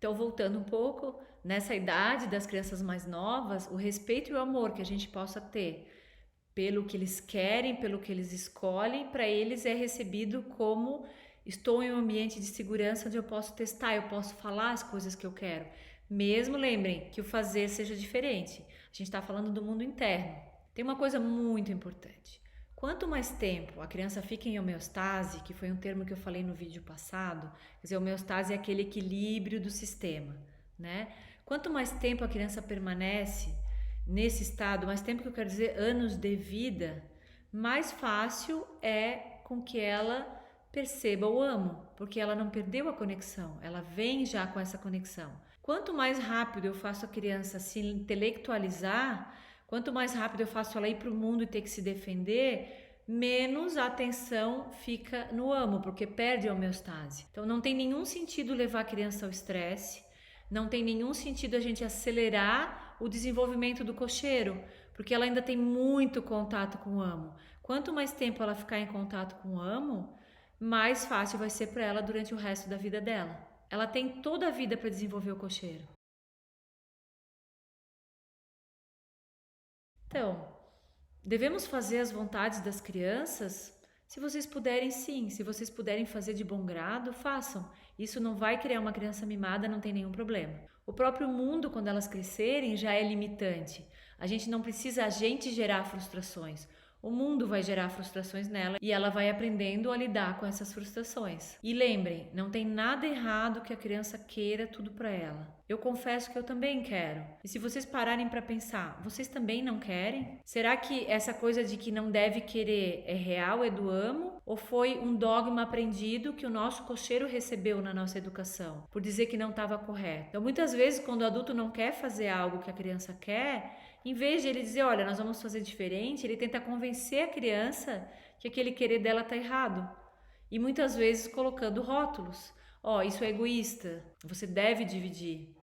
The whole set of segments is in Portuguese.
Então, voltando um pouco, nessa idade das crianças mais novas, o respeito e o amor que a gente possa ter pelo que eles querem, pelo que eles escolhem, para eles é recebido como estou em um ambiente de segurança onde eu posso testar, eu posso falar as coisas que eu quero. Mesmo, lembrem, que o fazer seja diferente. A gente está falando do mundo interno. Tem uma coisa muito importante. Quanto mais tempo a criança fica em homeostase, que foi um termo que eu falei no vídeo passado, quer dizer, homeostase é aquele equilíbrio do sistema, né? Quanto mais tempo a criança permanece nesse estado, mais tempo que eu quero dizer anos de vida, mais fácil é com que ela perceba o amo, porque ela não perdeu a conexão, ela vem já com essa conexão. Quanto mais rápido eu faço a criança se intelectualizar, quanto mais rápido eu faço ela ir para o mundo e ter que se defender, menos a atenção fica no amo, porque perde a homeostase. Então não tem nenhum sentido levar a criança ao estresse, não tem nenhum sentido a gente acelerar o desenvolvimento do cocheiro, porque ela ainda tem muito contato com o amo. Quanto mais tempo ela ficar em contato com o amo, mais fácil vai ser para ela durante o resto da vida dela. Ela tem toda a vida para desenvolver o cocheiro. Então, devemos fazer as vontades das crianças? Se vocês puderem, sim. Se vocês puderem fazer de bom grado, façam. Isso não vai criar uma criança mimada, não tem nenhum problema. O próprio mundo, quando elas crescerem, já é limitante. A gente não precisa a gente gerar frustrações. O mundo vai gerar frustrações nela e ela vai aprendendo a lidar com essas frustrações. E lembrem, não tem nada errado que a criança queira tudo para ela. Eu confesso que eu também quero. E se vocês pararem para pensar, vocês também não querem? Será que essa coisa de que não deve querer é real, é do amo? Ou foi um dogma aprendido que o nosso cocheiro recebeu na nossa educação, por dizer que não estava correto? Então, muitas vezes, quando o adulto não quer fazer algo que a criança quer, em vez de ele dizer, olha, nós vamos fazer diferente, ele tenta convencer a criança que aquele querer dela está errado. E muitas vezes colocando rótulos. Ó, isso é egoísta, você deve dividir.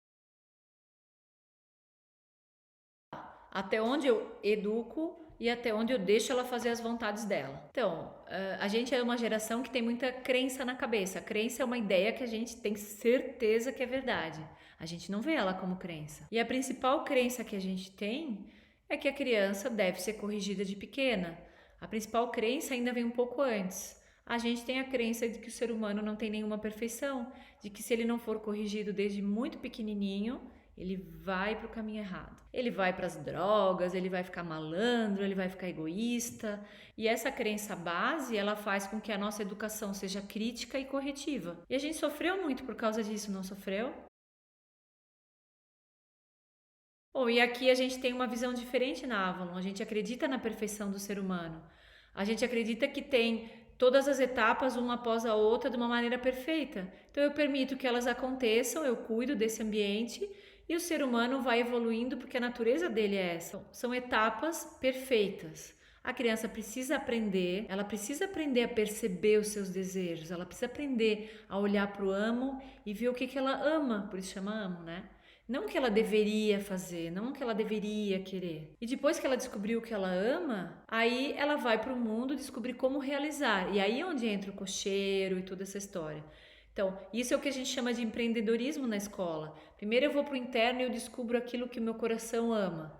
Até onde eu educo e até onde eu deixo ela fazer as vontades dela. Então, a gente é uma geração que tem muita crença na cabeça. A crença é uma ideia que a gente tem certeza que é verdade. A gente não vê ela como crença. E a principal crença que a gente tem é que a criança deve ser corrigida de pequena. A principal crença ainda vem um pouco antes. A gente tem a crença de que o ser humano não tem nenhuma perfeição, de que se ele não for corrigido desde muito pequenininho, ele vai para o caminho errado. Ele vai para as drogas, ele vai ficar malandro, ele vai ficar egoísta. E essa crença base, ela faz com que a nossa educação seja crítica e corretiva. E a gente sofreu muito por causa disso, não sofreu? Bom, e aqui a gente tem uma visão diferente na Avalon. A gente acredita na perfeição do ser humano. A gente acredita que tem todas as etapas, uma após a outra, de uma maneira perfeita. Então eu permito que elas aconteçam, eu cuido desse ambiente e o ser humano vai evoluindo porque a natureza dele é essa. São etapas perfeitas. A criança precisa aprender, ela precisa aprender a perceber os seus desejos, ela precisa aprender a olhar para o amo e ver o que ela ama, por isso chama amo, né? Não o que ela deveria fazer, não o que ela deveria querer. E depois que ela descobriu o que ela ama, aí ela vai para o mundo descobrir como realizar. E aí é onde entra o cocheiro e toda essa história. Então, isso é o que a gente chama de empreendedorismo na escola. Primeiro eu vou para o interno e eu descubro aquilo que o meu coração ama.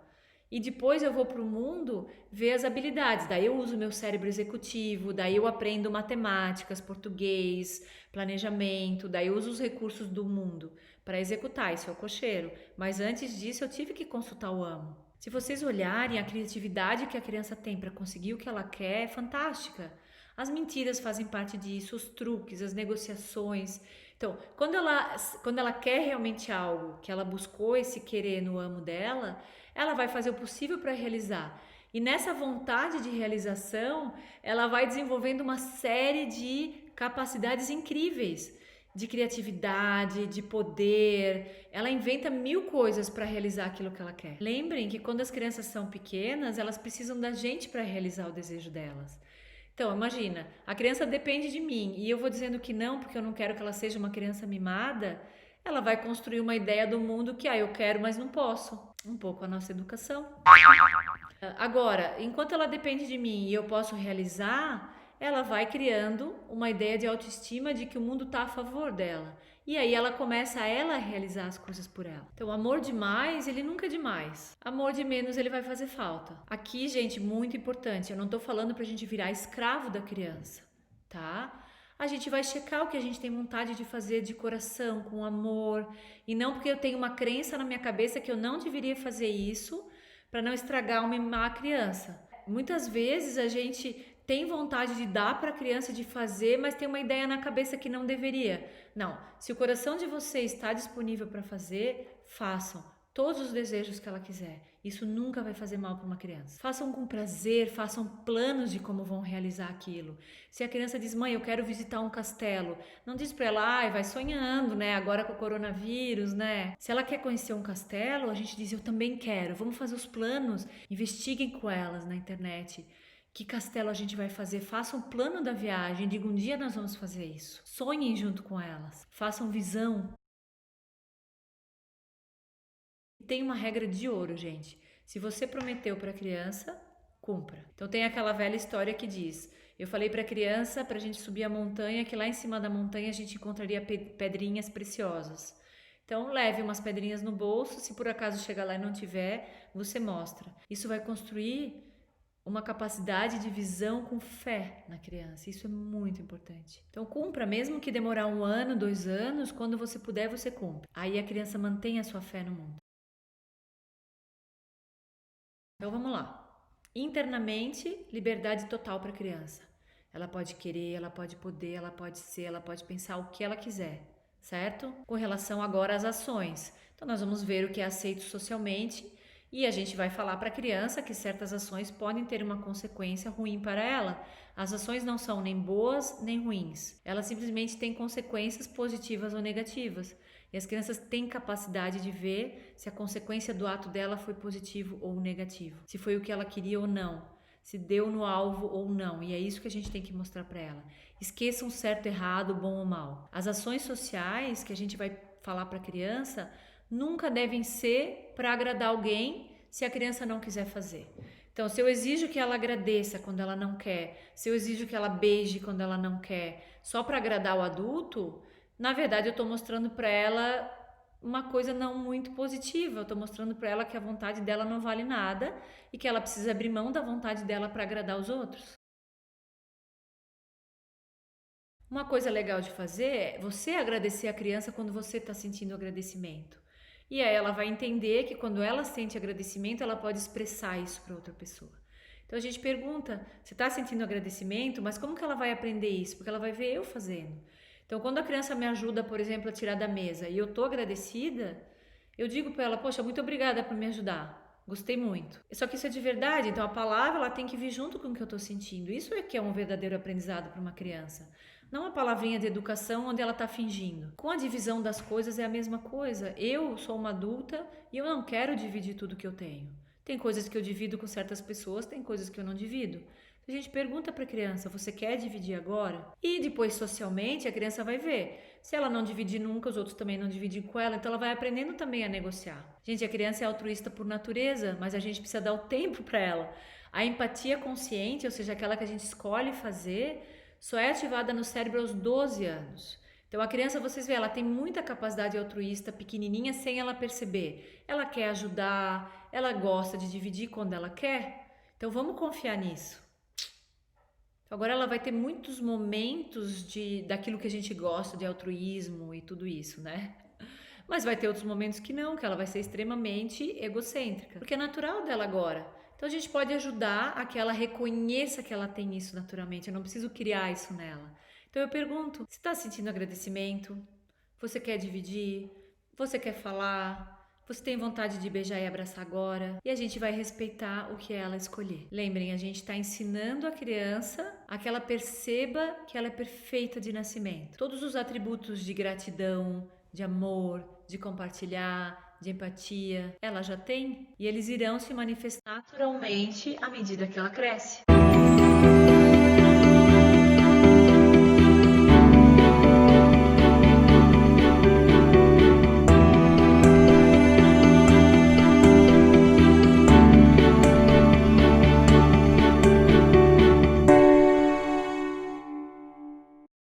E depois eu vou para o mundo ver as habilidades. Daí eu uso meu cérebro executivo, daí eu aprendo matemáticas, português, planejamento, daí eu uso os recursos do mundo para executar. Isso é o cocheiro. Mas antes disso eu tive que consultar o amo. Se vocês olharem, a criatividade que a criança tem para conseguir o que ela quer é fantástica. As mentiras fazem parte disso, os truques, as negociações. Então, quando ela quer realmente algo, que ela buscou esse querer no amo dela, ela vai fazer o possível para realizar. E nessa vontade de realização, ela vai desenvolvendo uma série de capacidades incríveis, de criatividade, de poder. Ela inventa mil coisas para realizar aquilo que ela quer. Lembrem que quando as crianças são pequenas, elas precisam da gente para realizar o desejo delas. Então, imagina, a criança depende de mim e eu vou dizendo que não porque eu não quero que ela seja uma criança mimada, ela vai construir uma ideia do mundo que, eu quero, mas não posso. Um pouco a nossa educação. Agora, enquanto ela depende de mim e eu posso realizar, ela vai criando uma ideia de autoestima de que o mundo está a favor dela. E aí ela começa ela a realizar as coisas por ela. Então, amor demais, ele nunca é demais. Amor de menos, ele vai fazer falta. Aqui, gente, muito importante, eu não tô falando pra gente virar escravo da criança, tá? A gente vai checar o que a gente tem vontade de fazer de coração, com amor, e não porque eu tenho uma crença na minha cabeça que eu não deveria fazer isso para não estragar ou mimar a criança. Muitas vezes a gente tem vontade de dar para a criança de fazer, mas tem uma ideia na cabeça que não deveria. Não, se o coração de você está disponível para fazer, façam todos os desejos que ela quiser. Isso nunca vai fazer mal para uma criança. Façam com prazer, façam planos de como vão realizar aquilo. Se a criança diz, mãe, eu quero visitar um castelo, não diz para ela, ai, vai sonhando, né? Agora com o coronavírus, né? Se ela quer conhecer um castelo, a gente diz, eu também quero. Vamos fazer os planos, investiguem com elas na internet. Que castelo a gente vai fazer? Façam um plano da viagem, digam, um dia nós vamos fazer isso. Sonhem junto com elas, façam visão. Tem uma regra de ouro, gente. Se você prometeu para a criança, cumpra. Então tem aquela velha história que diz: eu falei para a criança para a gente subir a montanha, que lá em cima da montanha a gente encontraria pedrinhas preciosas. Então leve umas pedrinhas no bolso, se por acaso chegar lá e não tiver, você mostra. Isso vai construir uma capacidade de visão com fé na criança. Isso é muito importante. Então cumpra, mesmo que demorar 1 ano, 2 anos, quando você puder, você cumpre. Aí a criança mantém a sua fé no mundo. Então vamos lá. Internamente, liberdade total para a criança. Ela pode querer, ela pode poder, ela pode ser, ela pode pensar o que ela quiser, certo? Com relação agora às ações. Então nós vamos ver o que é aceito socialmente e a gente vai falar para a criança que certas ações podem ter uma consequência ruim para ela. As ações não são nem boas nem ruins. Elas simplesmente têm consequências positivas ou negativas. E as crianças têm capacidade de ver se a consequência do ato dela foi positivo ou negativo, se foi o que ela queria ou não, se deu no alvo ou não. E é isso que a gente tem que mostrar para ela. Esqueçam certo, errado, bom ou mal. As ações sociais que a gente vai falar para a criança nunca devem ser para agradar alguém se a criança não quiser fazer. Então, se eu exijo que ela agradeça quando ela não quer, se eu exijo que ela beije quando ela não quer, só para agradar o adulto, na verdade, eu estou mostrando para ela uma coisa não muito positiva. Eu estou mostrando para ela que a vontade dela não vale nada e que ela precisa abrir mão da vontade dela para agradar os outros. Uma coisa legal de fazer é você agradecer a criança quando você está sentindo agradecimento. E aí ela vai entender que quando ela sente agradecimento, ela pode expressar isso para outra pessoa. Então a gente pergunta, você está sentindo agradecimento, mas como que ela vai aprender isso? Porque ela vai ver eu fazendo. Então, quando a criança me ajuda, por exemplo, a tirar da mesa e eu tô agradecida, eu digo para ela, poxa, muito obrigada por me ajudar. Gostei muito. Só que isso é de verdade, então a palavra ela tem que vir junto com o que eu tô sentindo. Isso é que é um verdadeiro aprendizado para uma criança. Não uma palavrinha de educação onde ela tá fingindo. Com a divisão das coisas é a mesma coisa. Eu sou uma adulta e eu não quero dividir tudo que eu tenho. Tem coisas que eu divido com certas pessoas, tem coisas que eu não divido. A gente pergunta para a criança, você quer dividir agora? E depois, socialmente, a criança vai ver. Se ela não dividir nunca, os outros também não dividem com ela, então ela vai aprendendo também a negociar. Gente, a criança é altruísta por natureza, mas a gente precisa dar o tempo para ela. A empatia consciente, ou seja, aquela que a gente escolhe fazer, só é ativada no cérebro aos 12 anos. Então a criança, vocês veem, ela tem muita capacidade altruísta pequenininha sem ela perceber. Ela quer ajudar, ela gosta de dividir quando ela quer. Então vamos confiar nisso. Agora ela vai ter muitos momentos daquilo que a gente gosta, de altruísmo e tudo isso, né? Mas vai ter outros momentos que não, que ela vai ser extremamente egocêntrica, porque é natural dela agora. Então a gente pode ajudar a que ela reconheça que ela tem isso naturalmente, eu não preciso criar isso nela. Então eu pergunto, você está sentindo agradecimento? Você quer dividir? Você quer falar? Você tem vontade de beijar e abraçar agora? E a gente vai respeitar o que ela escolher. Lembrem, a gente está ensinando a criança a que ela perceba que ela é perfeita de nascimento. Todos os atributos de gratidão, de amor, de compartilhar, de empatia, ela já tem e eles irão se manifestar naturalmente à medida que ela cresce.